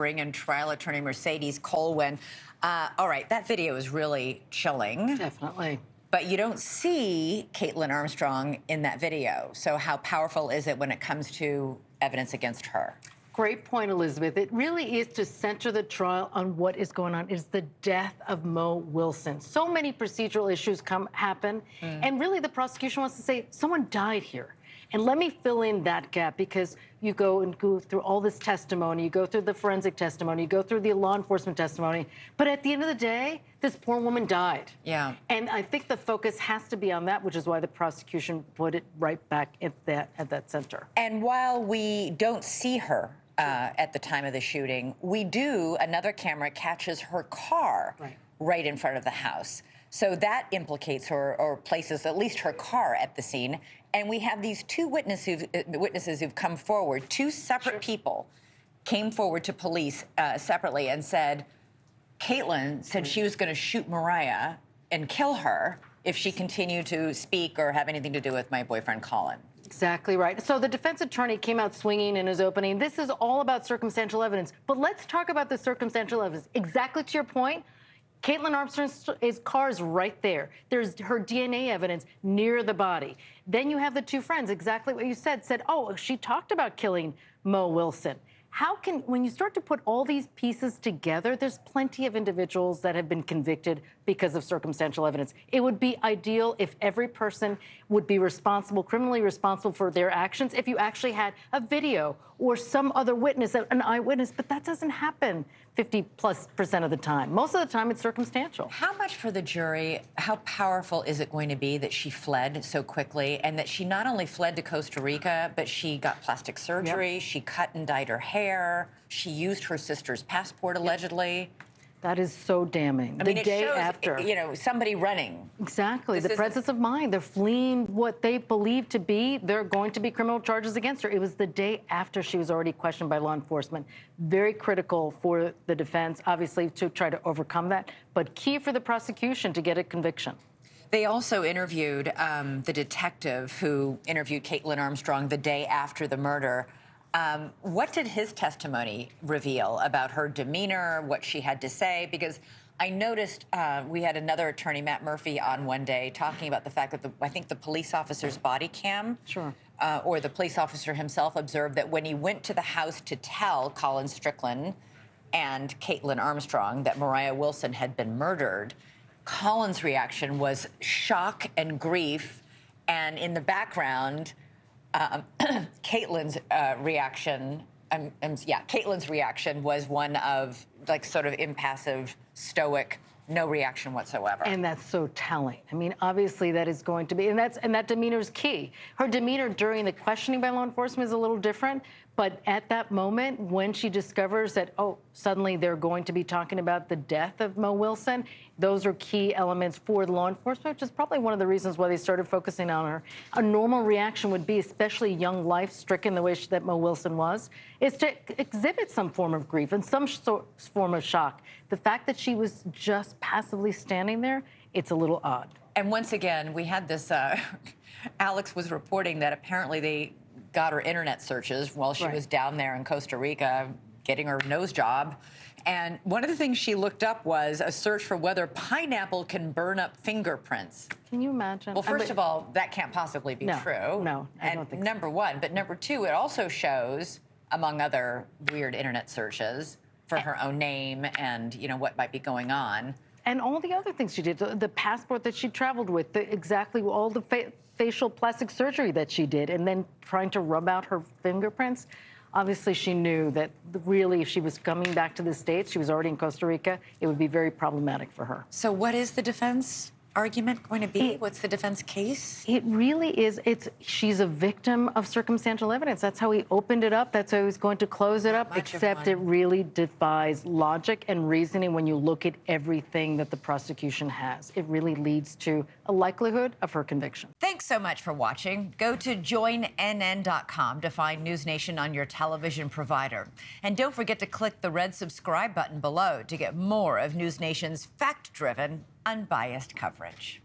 And trial attorney Mercedes Colwin. All right, that video is really chilling. Definitely. But you don't see Kaitlin Armstrong in that video. So how powerful is it when it comes to evidence against her? Great point, Elizabeth. It really is to center the trial on what is going on. It's the death of Mo Wilson. So many procedural issues happen, and really the prosecution wants to say someone died here. And let me fill in that gap, because you go through all this testimony, you go through the forensic testimony, you go through the law enforcement testimony, but at the end of the day, this poor woman died. Yeah. And I think the focus has to be on that, which is why the prosecution put it right back at that center. And while we don't see her at the time of the shooting, another camera catches her car right in front of the house. So that implicates her, or places at least her car at the scene. And we have these two witnesses who've come forward. Two separate people came forward to police separately and said, Kaitlin said she was going to shoot Moriah and kill her if she continued to speak or have anything to do with my boyfriend, Colin. Exactly right. So the defense attorney came out swinging in his opening. This is all about circumstantial evidence. But let's talk about the circumstantial evidence. Exactly to your point, Kaitlin Armstrong's car is right there. There's her DNA evidence near the body. Then you have the two friends, exactly what you said, oh, she talked about killing Mo Wilson. When you start to put all these pieces together, there's plenty of individuals that have been convicted because of circumstantial evidence. It would be ideal if every person would be criminally responsible for their actions, if you actually had a video or some other witness, an eyewitness, but that doesn't happen 50+% of the time. Most of the time, it's circumstantial. How much for the jury, how powerful is it going to be that she fled so quickly, and that she not only fled to Costa Rica, but she got plastic surgery, she cut and dyed her hair, she used her sister's passport, allegedly? That is so damning. I mean, the day shows, after, somebody running. Exactly. The presence of mind. They're fleeing what they believe to be. They're going to be criminal charges against her. It was the day after she was already questioned by law enforcement. Very critical for the defense, obviously, to try to overcome that, but key for the prosecution to get a conviction. They also interviewed the detective who interviewed Kaitlin Armstrong the day after the murder. What did his testimony reveal about her demeanor, what she had to say? Because I noticed we had another attorney, Matt Murphy, on one day talking about the fact that I think the police officer's body cam, or the police officer himself, observed that when he went to the house to tell Colin Strickland and Kaitlin Armstrong that Moriah Wilson had been murdered, Colin's reaction was shock and grief, and in the background, Kaitlin's reaction, Kaitlin's reaction was one of sort of impassive, stoic, no reaction whatsoever. And that's so telling. I mean, obviously that is going to be, and that demeanor is key. Her demeanor during the questioning by law enforcement is a little different, but at that moment, when she discovers that, oh, suddenly they're going to be talking about the death of Mo Wilson, those are key elements for law enforcement, which is probably one of the reasons why they started focusing on her. A normal reaction would be, especially young life stricken the way that Mo Wilson was, is to exhibit some form of grief and some form of shock. The fact that she was just passively standing there, it's a little odd. And once again, we had this, Alex was reporting that apparently they got her internet searches while she was down there in Costa Rica getting her nose job. And one of the things she looked up was a search for whether pineapple can burn up fingerprints. Can you imagine? Well, first of all, that can't possibly be true. No, I don't think so. Number one. But number two, it also shows, among other weird internet searches, for her own name and, what might be going on. And all the other things she did, the passport that she traveled with, exactly all the facial plastic surgery that she did, and then trying to rub out her fingerprints. Obviously, she knew that really, if she was coming back to the States, she was already in Costa Rica, it would be very problematic for her. So what is the defense argument going to be? What's the defense case? It really is. She's a victim of circumstantial evidence. That's how he opened it up. That's how he's going to close it up, except it really defies logic and reasoning when you look at everything that the prosecution has. It really leads to a likelihood of her conviction. Thanks so much for watching. Go to joinnn.com to find NewsNation on your television provider. And don't forget to click the red subscribe button below to get more of NewsNation's fact-driven, unbiased coverage.